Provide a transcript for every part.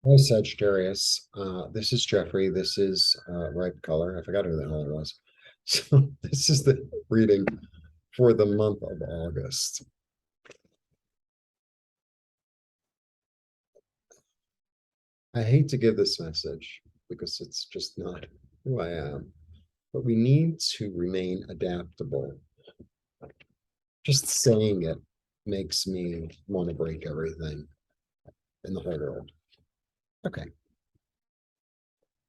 Hi, Sagittarius. This is Jeffrey. This is Ripe Color. I forgot who the hell it was. So this is the reading for the month of August. I hate to give this message because it's just not who I am, but we need to remain adaptable. Just saying it makes me want to break everything in the whole world. Okay.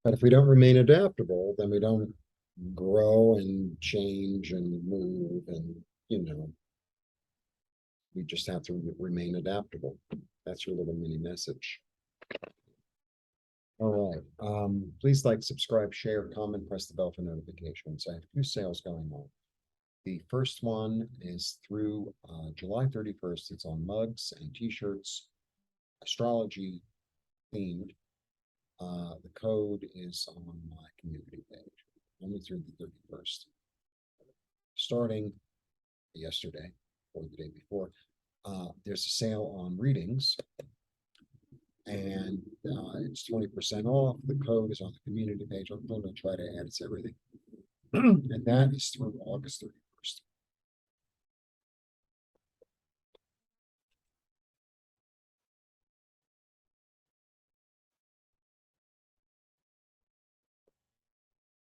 But if we don't remain adaptable, then we don't grow and change and move and, you know, we just have to remain adaptable. That's your little mini message. All right. Please like, subscribe, share, comment, press the bell for notifications. I have two sales going on. The first one is through July 31st. It's on mugs and t-shirts, astrology themed. The code is on my community page, only through the 31st. Starting yesterday or the day before, there's a sale on readings and it's 20% off. The code is on the community page. I'm going to try to add it to everything. And that is through August 31st.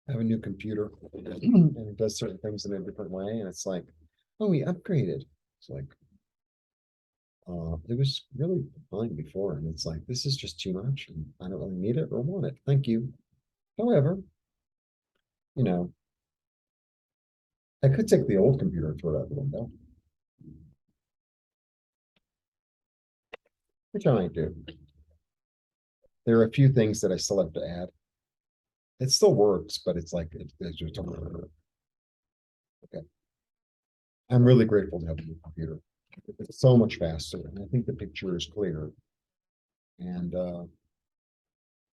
I have a new computer and it does certain things in a different way. And it's like, oh, we upgraded. It's like, it was really fine before. And it's like, this is just too much. And I don't really need it or want it. Thank you. However, you know, I could take the old computer and throw it out the window, which I might do. There are a few things that I still have to add. It still works, but it's like it's just okay. I'm really grateful to have a new computer. It's so much faster, and I think the picture is clear. And I'm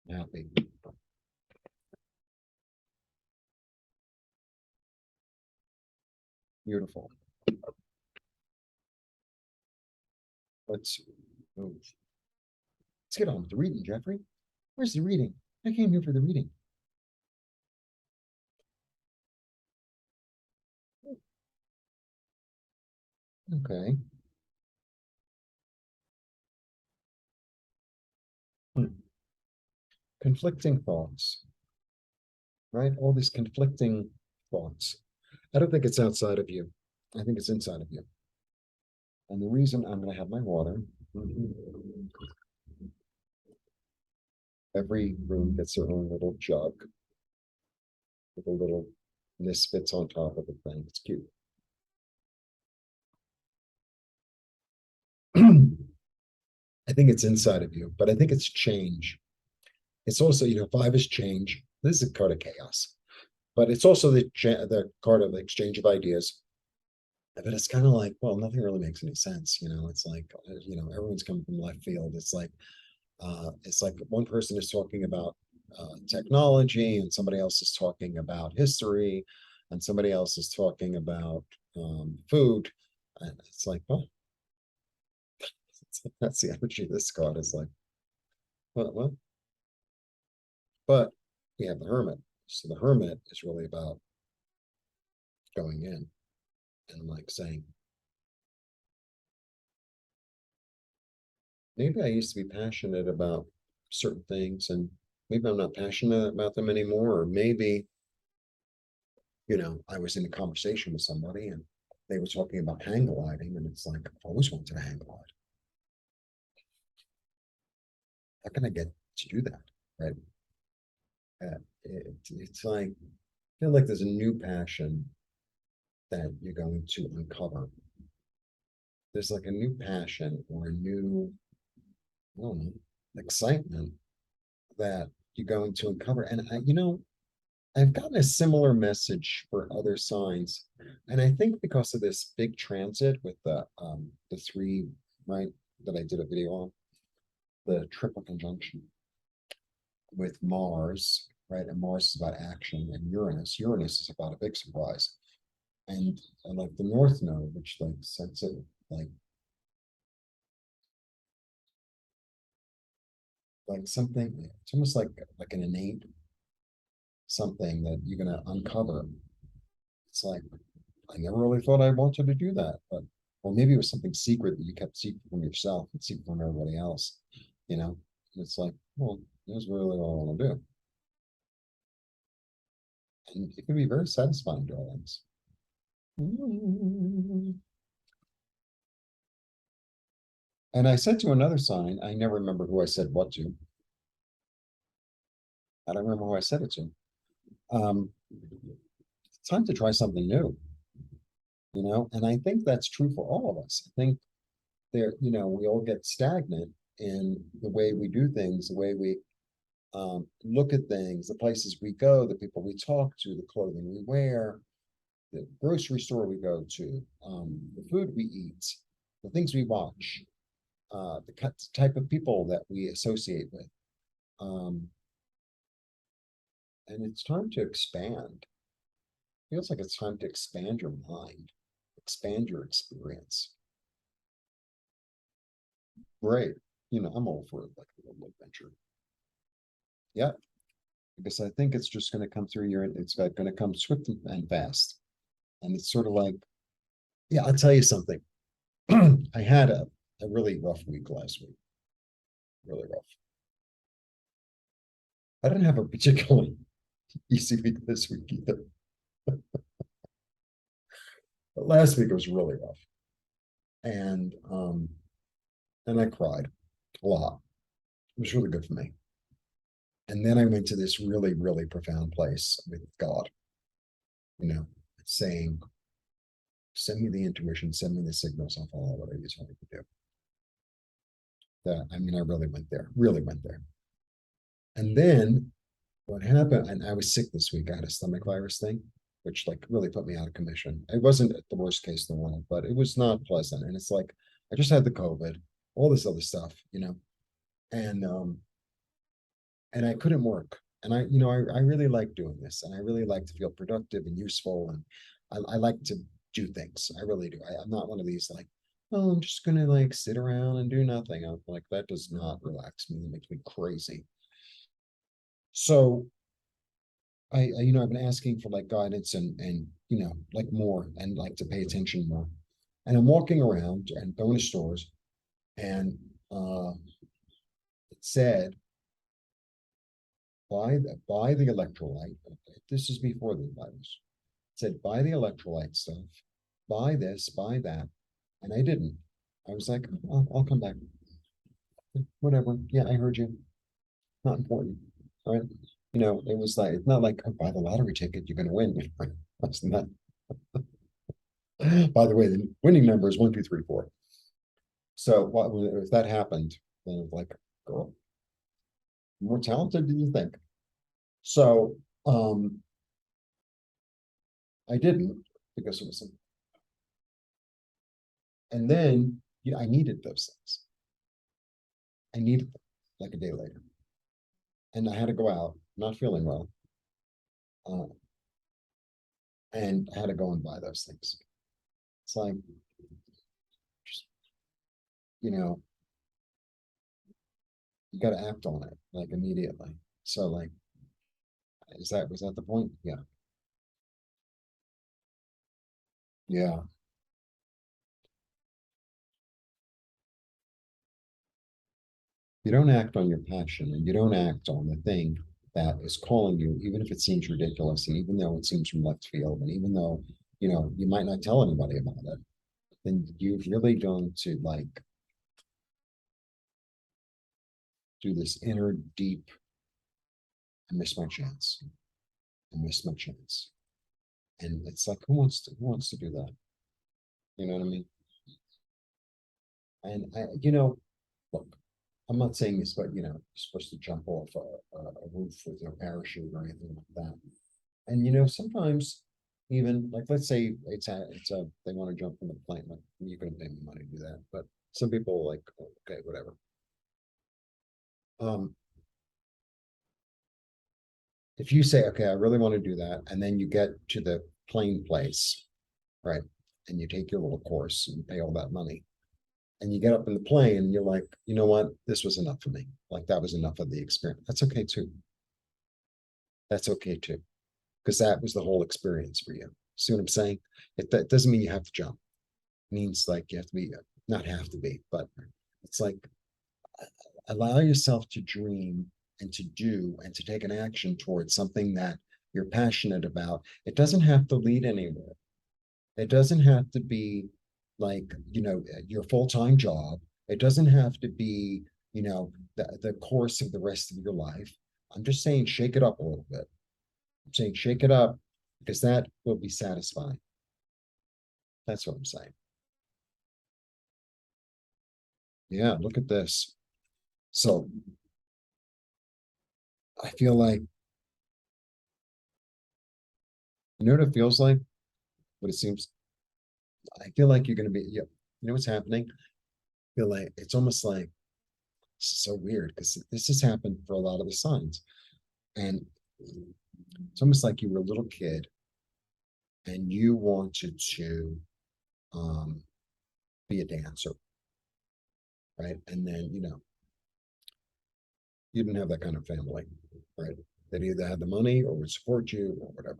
happy. Beautiful. Let's move. Let's get on with the reading, Jeffrey. Where's the reading? I came here for the reading. Okay. Hmm. Conflicting thoughts, right? All these conflicting thoughts. I don't think it's outside of you. I think it's inside of you. And the reason I'm going to have my water, every room gets their own little jug with a little misfits on top of the thing. It's cute. I think it's inside of you, but I think it's change. It's also, five is change. This is a card of chaos, but it's also the card of the exchange of ideas. But it's kind of like, well, nothing really makes any sense. It's like, everyone's coming from left field. It's like one person is talking about technology, and somebody else is talking about history, and somebody else is talking about food. And it's like, well, that's the energy of this card is like, well, but we have the hermit. So the hermit is really about going in and like saying, maybe I used to be passionate about certain things and maybe I'm not passionate about them anymore. Or maybe, I was in a conversation with somebody and they were talking about hang gliding, and it's like, I've always wanted to hang glide. How can I get to do that? Right. It's like, I feel like there's a new passion that you're going to uncover. There's like a new passion or a new, I don't know, excitement that you're going to uncover. And I've gotten a similar message for other signs. And I think because of this big transit with the three, right, that I did a video on, the triple conjunction with Mars, right? And Mars is about action, and Uranus. Uranus is about a big surprise. And like the North Node, which like sets it like like something, it's almost like an innate something that you're gonna uncover. It's like, I never really thought I wanted to do that, but or maybe it was something secret that you kept secret from yourself and secret from everybody else, you know? And it's like, well, here's really all I want to do. And it can be very satisfying, darlings. And I said to another sign, I never remember who I said what to. I don't remember who I said it to. It's time to try something new, and I think that's true for all of us. I think we all get stagnant in the way we do things, the way we look at things, the places we go, the people we talk to, the clothing we wear, the grocery store we go to, the food we eat, the things we watch, the type of people that we associate with. And it's time to expand. Feels like it's time to expand your mind, expand your experience. Great. I'm all for like a little adventure. Yeah, because I think it's just going to come through your, it's going to come swift and fast. And it's sort of like, yeah, I'll tell you something. I had a really rough week last week, really rough. I didn't have a particularly easy week this week either. But last week it was really rough. And I cried a lot. It was really good for me. And then I went to this really, really profound place with God, saying, send me the intuition, send me the signals, I'll follow what you tell me to do. I really went there. And then what happened, and I was sick this week. I had a stomach virus thing, which like really put me out of commission. It wasn't the worst case in the world, but it was not pleasant. And it's like, I just had the COVID, all this other stuff, and I couldn't work. And I really like doing this, and I really like to feel productive and useful, and I like to do things. I really do. I'm not one of these like, oh, I'm just gonna like sit around and do nothing. I'm like, that does not relax me. That makes me crazy. So I've been asking for like guidance and like more and like to pay attention more. And I'm walking around and going to stores, and it said buy the electrolyte. This is before the virus. It said buy the electrolyte stuff, buy this, buy that, and I didn't. I was like, I'll come back. Whatever. Yeah, I heard you. Not important. All right. It was like it's not like, oh, buy the lottery ticket, you're gonna win. That's not. By the way, the winning number is 1, 2, 3, 4. So if that happened, then it's like, girl, more talented than you think. So I didn't because it was and then I needed those things. I needed them like a day later. And I had to go out, not feeling well. And I had to go and buy those things. It's like, just, you know, you got to act on it like immediately. So like, was that the point? Yeah. Yeah. You don't act on your passion and you don't act on the thing that is calling you, even if it seems ridiculous, and even though it seems from left field, and even though, you might not tell anybody about it, then you're really going to like do this inner deep, I missed my chance. I missed my chance. And it's like, who wants to do that? You know what I mean? And look, I'm not saying this, but you're supposed to jump off a roof with a parachute or anything like that. And sometimes even like let's say it's a they want to jump from the plane, like you're gonna pay me money to do that. But some people like, okay, whatever. Um, if you say, okay, I really want to do that, and then you get to the plane place, right? And you take your little course and you pay all that money. and you get up in the plane and you're like, you know what, this was enough for me. Like that was enough of the experience. That's okay too. That's okay too. Because that was the whole experience for you. See what I'm saying? That doesn't mean you have to jump. It means like you have to be, not have to be, but it's like allow yourself to dream and to do and to take an action towards something that you're passionate about. It doesn't have to lead anywhere. It doesn't have to be like, your full-time job. It doesn't have to be, the course of the rest of your life. I'm just saying, shake it up a little bit. I'm saying, shake it up because that will be satisfying. That's what I'm saying. Yeah, look at this. So I feel like, you know what it feels like? What it seems, I feel like you're going to be, yeah, you know what's happening? I feel like it's almost like, this is so weird because this has happened for a lot of the signs. And it's almost like you were a little kid and you wanted to um, be a dancer, right? And then, you didn't have that kind of family, right? That either had the money or would support you or whatever.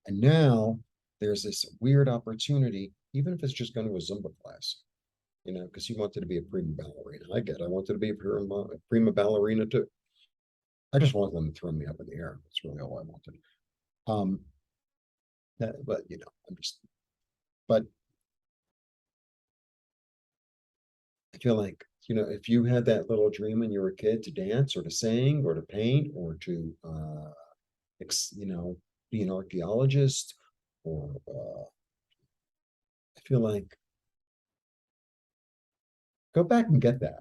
And now there's this weird opportunity, even if it's just going to a Zumba class, because you wanted to be a prima ballerina. I get it. I wanted to be a prima ballerina too. I just wanted them to throw me up in the air. That's really all I wanted. Um, but I'm just, but I feel like, if you had that little dream when you were a kid to dance or to sing or to paint or to, be an archaeologist or, I feel like go back and get that.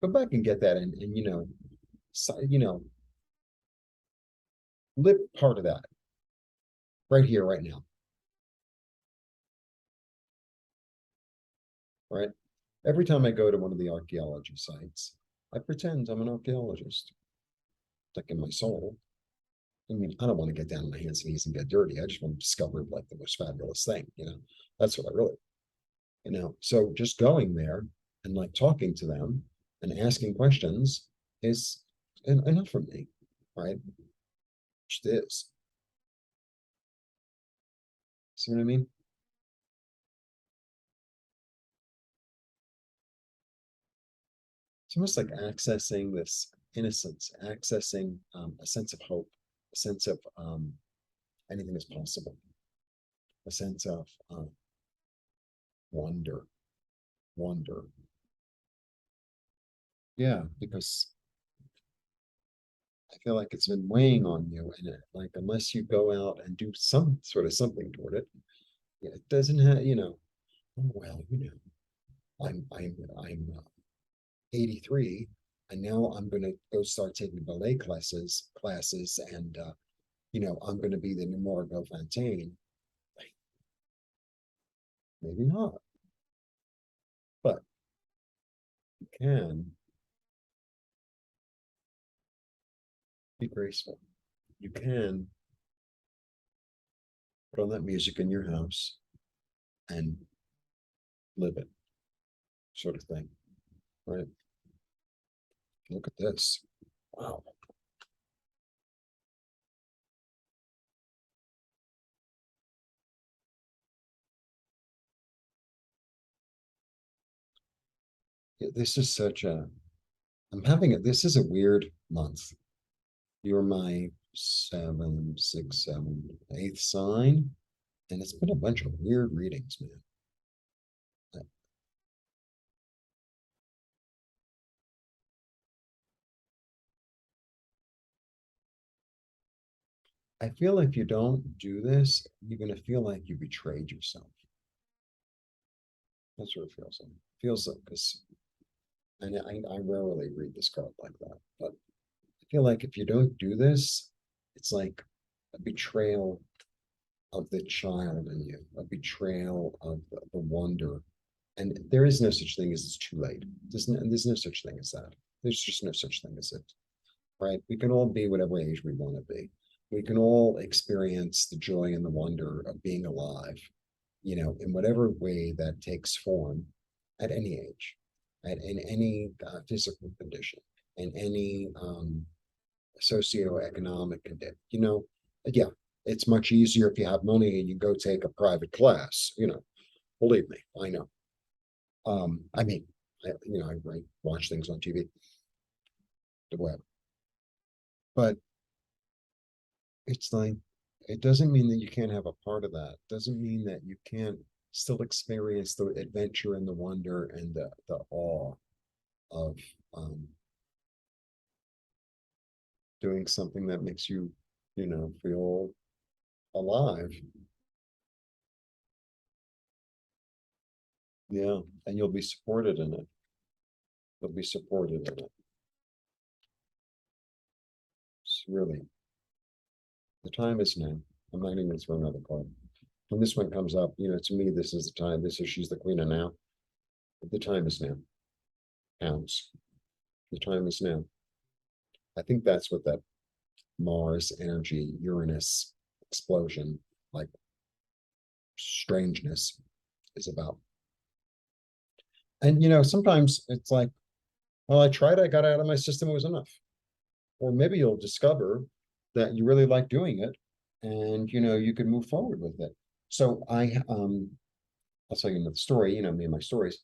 Go back and get that and so, live part of that right here, right now, right? Every time I go to one of the archaeology sites, I pretend I'm an archaeologist, like in my soul. I mean, I don't want to get down on my hands and knees and get dirty. I just want to discover like the most fabulous thing. That's what I really, So just going there and like talking to them and asking questions is enough for me, right? Just is. See what I mean? It's almost like accessing this innocence, accessing a sense of hope, a sense of anything is possible, a sense of wonder, wonder. Yeah, because I feel like it's been weighing on you, and like unless you go out and do some sort of something toward it, it doesn't have, oh, well, I'm 83, and now I'm going to go start taking ballet classes, and I'm going to be the new Margot Fontaine. Maybe not, but you can be graceful. You can put on that music in your house and live it, sort of thing, right? Look at this. Wow. Yeah, this is such a, I'm having it. This is a weird month. You're my seven, six, seven, eighth sign. And it's been a bunch of weird readings, man. I feel like if you don't do this, you're going to feel like you betrayed yourself. That's what it feels like. It feels like this. And I rarely read this card like that, but I feel like if you don't do this, it's like a betrayal of the child in you, a betrayal of the wonder. And there is no such thing as it's too late. There's no such thing as that. There's just no such thing as it, right? We can all be whatever age we want to be. We can all experience the joy and the wonder of being alive, in whatever way that takes form at any age, in any physical condition, in any socioeconomic condition, yeah, it's much easier if you have money and you go take a private class, believe me, I know. I mean, I watch things on TV, the web, but it's like, it doesn't mean that you can't have a part of that. It doesn't mean that you can't still experience the adventure and the wonder and the awe of doing something that makes you, feel alive. Yeah, and you'll be supported in it. You'll be supported in it. It's really, the time is now. I'm not even gonna throw another card. When this one comes up, to me, this is the time. She's the queen of now. The time is now. Pounds. The time is now. I think that's what that Mars energy, Uranus explosion, like strangeness is about. And sometimes it's like, well, I tried, I got out of my system, it was enough. Or maybe you'll discover that you really like doing it and you can move forward with it. So I'll tell you another story, me and my stories.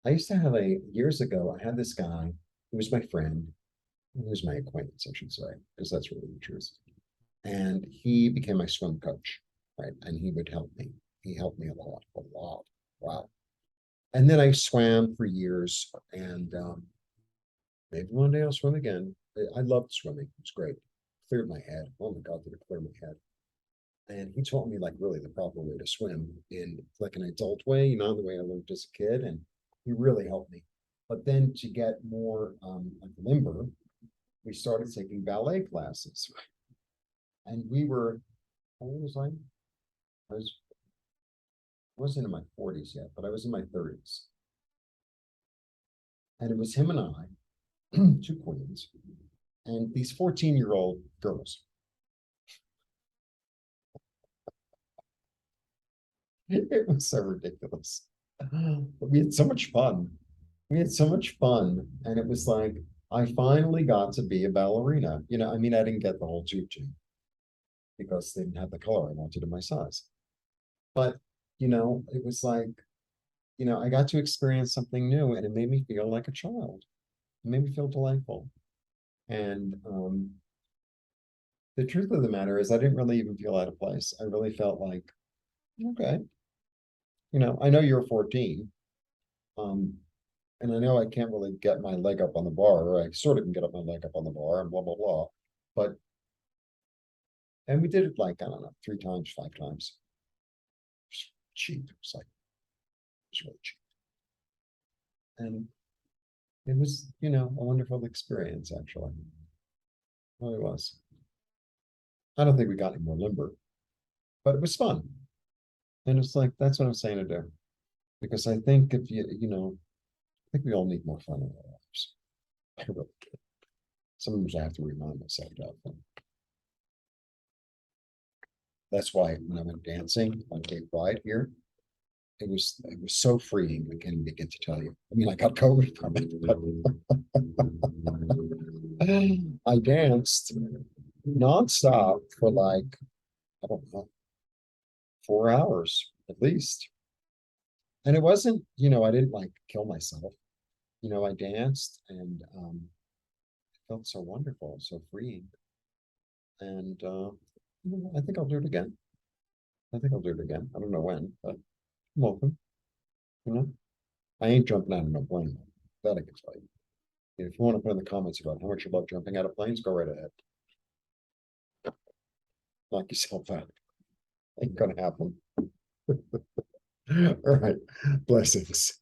I used to have years ago, I had this guy who was my friend, who was my acquaintance, I should say, because that's really the truth. And he became my swim coach, right? And he would help me. He helped me a lot, a lot. Wow. And then I swam for years, and maybe one day I'll swim again. I loved swimming. It was great. Cleared my head. Oh my God, did it clear my head? And he taught me like really the proper way to swim in like an adult way, the way I learned as a kid. And he really helped me. But then to get more like limber, we started taking ballet classes. And we were, how old was I? Wasn't in my 40s yet, but I was in my 30s. And it was him and I, two queens, and these 14-year-old girls. It was so ridiculous. But we had so much fun. We had so much fun. And it was like, I finally got to be a ballerina. I didn't get the whole tutu because they didn't have the color I wanted in my size. But, it was like, I got to experience something new and it made me feel like a child. It made me feel delightful. And the truth of the matter is I didn't really even feel out of place. I really felt like, okay, I know you're 14. And I know I can't really get my leg up on the bar, or I sort of can get up my leg up on the bar and blah, blah, blah. But, and we did it like, I don't know, 3 times, 5 times. Cheap. It's like, it's really cheap. And it was, a wonderful experience, actually. It really was. I don't think we got any more limber, but it was fun. And it's like, that's what I'm saying to do. Because I think if I think we all need more fun in our lives. I really do. Sometimes I have to remind myself to have fun. That's why when I went dancing on Cape Pride here, it was so freeing. I can't even begin to tell you. I got COVID from it, but I danced nonstop for like, I don't know, 4 hours at least. And it wasn't, I didn't like kill myself. I danced and it felt so wonderful, so freeing. And I think I'll do it again. I think I'll do it again. I don't know when, but I'm open. I ain't jumping out of no plane. That I can tell you. If you want to put in the comments about how much you love jumping out of planes, go right ahead. Knock yourself out. Ain't gonna happen. All right. Blessings.